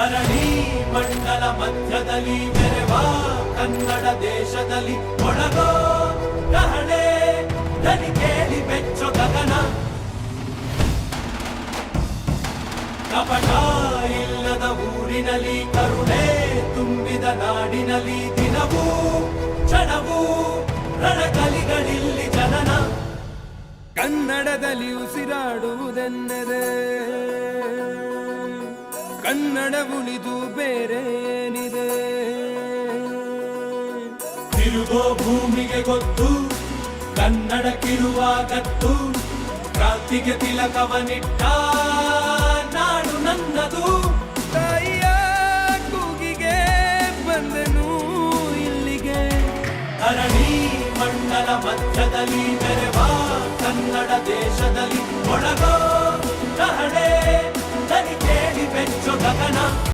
ಧರಣಿ ಮಂಡಲ ಮಧ್ಯದಲ್ಲಿ ಮೆರೆವ ಕನ್ನಡ ದೇಶದಲ್ಲಿ ಒಳಗೋ ಕಹಳೆ ದನಿ ಕೇಳಿ ಬೆಚ್ಚೋ ಗಗನ. ಕಪಟ ಇಲ್ಲದ ಊರಿನಲ್ಲಿ ಕರುಣೆ ತುಂಬಿದ ನಾಡಿನಲ್ಲಿ ದಿನವೂ ಕ್ಷಣವೂ ರಣಕಲಿಗಳಿಲ್ಲಿ ಜನನ. ಕನ್ನಡದಲ್ಲಿ ಉಸಿರಾಡುವುದೆನ್ನದೆ ಕನ್ನಡ ಉಳಿದು ಬೇರೇನಿದೆ. ತಿರುಗೋ ಭೂಮಿಗೆ ಗೊತ್ತು ಕನ್ನಡಕ್ಕಿರುವ ಗತ್ತು, ಕ್ರಾಂತಿಗೆ ತಿಲಕವನಿಟ್ಟ